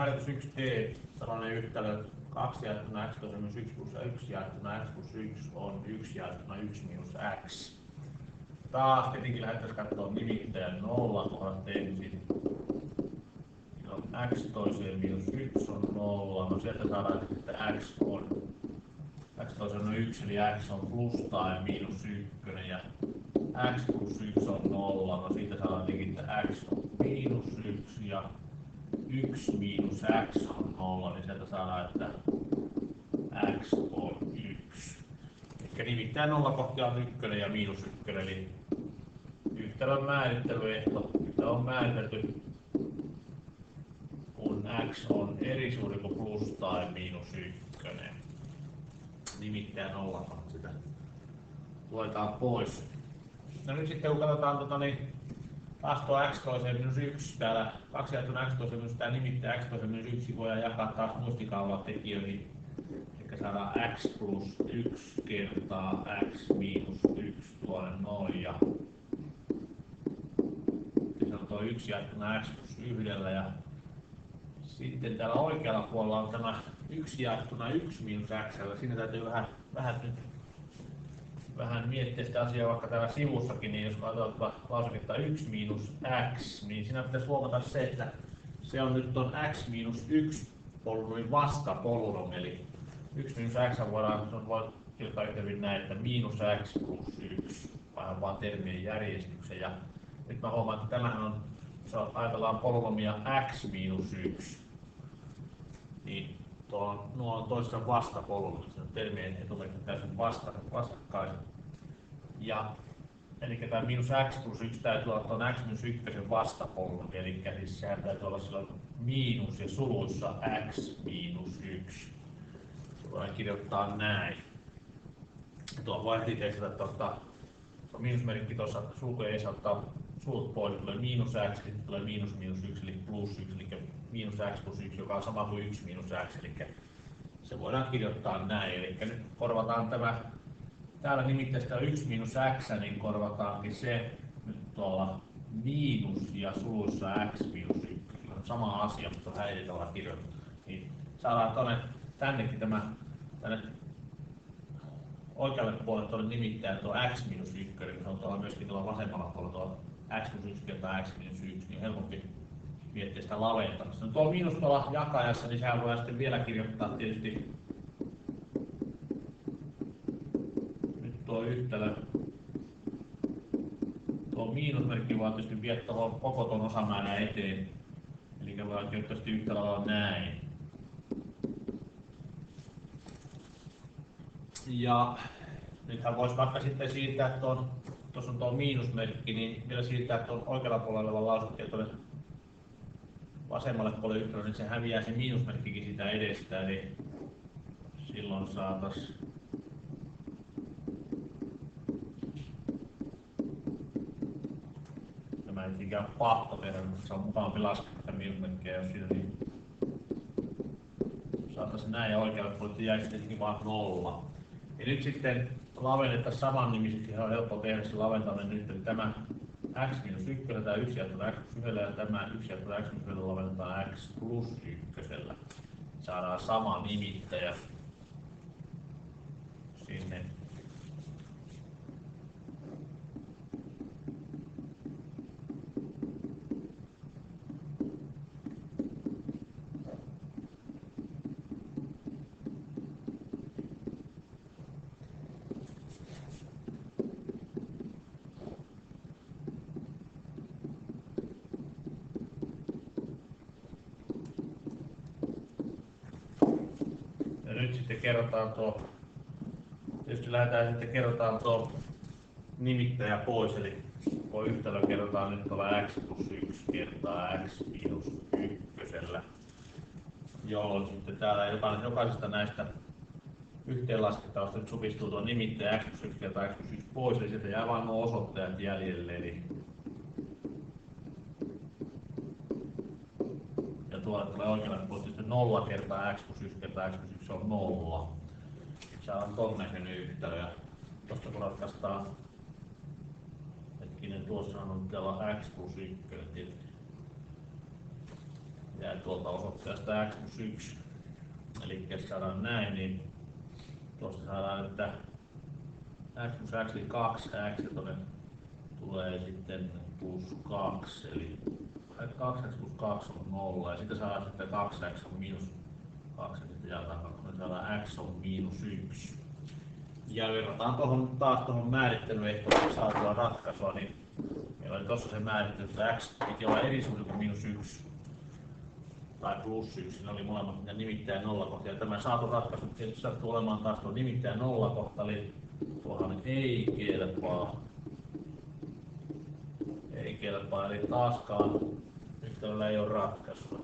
harjoitus 1D, sellainen yhtälö 2 jaettuna x toiseen minus 1 plus 1 jaettuna x plus 1 on 1 jaettuna 1 minus x. Taas tietenkin lähdettäisiin katsoa nimittäjän nollakohdat ensin. No, x toiseen minus 1 on 0, no sieltä saadaan sitten x toiseen on 1, eli x on plus tai miinus 1 ja x plus 1 on 0, no siitä saadaan tietenkin, että x on miinus 1 ja 1 miinus x on 0, niin sieltä saadaan, että x on 1. Eli nimittäin nollakohtia on 1 ja miinus 1, eli yhtälön määrittelyehto, mitä on määritelty, kun x on eri suuri kuin plus tai miinus 1. Nimittäin nollakohta sitä luetaan pois. No nyt sitten kun katsotaan taas tuo x toiseen minus 1, täällä 2 jaettuna x toiseen minus, tää nimittäin x toiseen minus 1 voidaan jakaa taas muistikaavalla tekijöihin. Eli saadaan x plus 1 kertaa x miinus 1 tuonne noin. Ja se on tuo 1 jaettuna x plus 1 ja sitten täällä oikealla puolella on tämä 1 jaettuna 1 miinus x. Siinä täytyy vähän miettiä sitä asiaa vaikka täällä sivussakin, niin jos katsotaan lauseketta 1 miinus x, niin siinä pitäisi huomata se, että se on nyt tuon x miinus 1 polvin vastapolun, eli 1 miinus x voidaan kirjoittaa yhtä hyvin näin, että miinus x plus 1, vähän vaan termien järjestyksen. Ja nyt mä huomaan, että tämähän on, jos ajatellaan polynomia x miinus 1, niin nuo on toisessa vastapolvilla, termien etumerkit täysin vastakkaiset. Ja eli tämä miinus x plus 1 täytyy olla tuon x minus 1 vastapolvi, eli siis sehän täytyy olla silloin miinus ja suluissa x miinus 1. Se voidaan kirjoittaa näin. Tuo voi heti tekstata, että tuo miinusmerkki tuossa sulkujen edessä ottaa sulut pois, tulee miinus x, sitten tulee miinus miinus 1 eli plus 1, eli miinus x plus 1, joka on sama kuin 1 miinus x, eli se voidaan kirjoittaa näin. Eli nyt korvataan tämä, täällä nimittäin 1 miinus x, niin korvataankin se nyt tuolla miinus ja suluissa x miinus 1. On sama asia, mutta on häiritavalla kirjoitettu. Niin saadaan tännekin tänne oikealle puolelle tuolle nimittäin tuo x minus 1, niin se on tuolla myöskin tuolla vasemmalla puolella tuo x plus 1 kertaa x minus 1, niin on helpompi miettiä sitä laventamista. No tuo miinus tuolla jakajassa, niin sehän voidaan sitten vielä kirjoittaa tietysti nyt tuo yhtälö. Tuo miinusmerkki voi tietysti viedä tuohon koko tuon osamäärän eteen. Eli voidaan kirjoittaa sitten yhtä lailla näin. Ja nythän voisi vaikka sitten siirtää tuon, tuossa on tuo miinusmerkki, niin vielä siirtää tuon oikealla puolella olevan lausekkeen tuonne vasemmalle puolelle yhtälöön, niin se häviää se miinusmerkkikin sitä edestä, eli silloin saataisiin tämä ei ikään pakko tehdä, mutta se on mukavampi laskea sitä miinusmerkkiä, jos siinä niin saataisiin näin ja oikealle puolelle jäisi tietenkin vaan 0. Ja nyt sitten lavennettaisiin saman nimiseksi, ihan helppo tehdä se laventaminen nyt, eli tämä x minus 1, tämä 1 jaettuna x plus 1 ja tämä 1 jaettuna x plus 1 lavennetaan x plus 1. Saadaan sama nimittäjä sinne. Nyt sitten kerrotaan tuo, tietysti kerrotaan tuo nimittäjä pois, eli tuo yhtälö kerrotaan nyt tuolla x plus 1 kertaa x miinus 1, jolloin sitten täällä jokaisesta näistä yhteenlaskettavasta nyt supistuu tuo nimittäjä x plus 1 kertaa x plus 1 pois, eli sieltä jää vain nuo osoittajat jäljelle, eli ja tuolle tulee oikealle puolelle sitten 0 kertaa x plus 1 kertaa x plus 1 on 0. Se on ton näköinen yhtälö ja tuosta kun ratkaistaan, hetkinen, tuossa on täällä x plus 1 tietysti. ja tuolta osoitteesta x plus 1. Eli saadaan näin, niin tuosta saadaan, että x plus x eli 2x ja tuonne tulee sitten plus 2, eli 2x plus 2 on 0 ja sitten saadaan sitten 2x on miinus 2 ja sitten jaetaan 2, niin saadaan x on miinus 1. Ja verrataan taas tuohon määrittelyehtoon saatua ratkaisua, niin meillä oli tuossa se määrittely, että x piti olla eri suhde kuin miinus 1 tai plus 1, ne oli molemmat nimittäin nollakohtia. Ja tämä saatu ratkaisu tietysti sattuu olemaan taas tuo nimittäin nollakohta, eli tuohan ei kelpaa. Ei kelpaa, eli taaskaan yhtälöllä ei ole ratkaisua.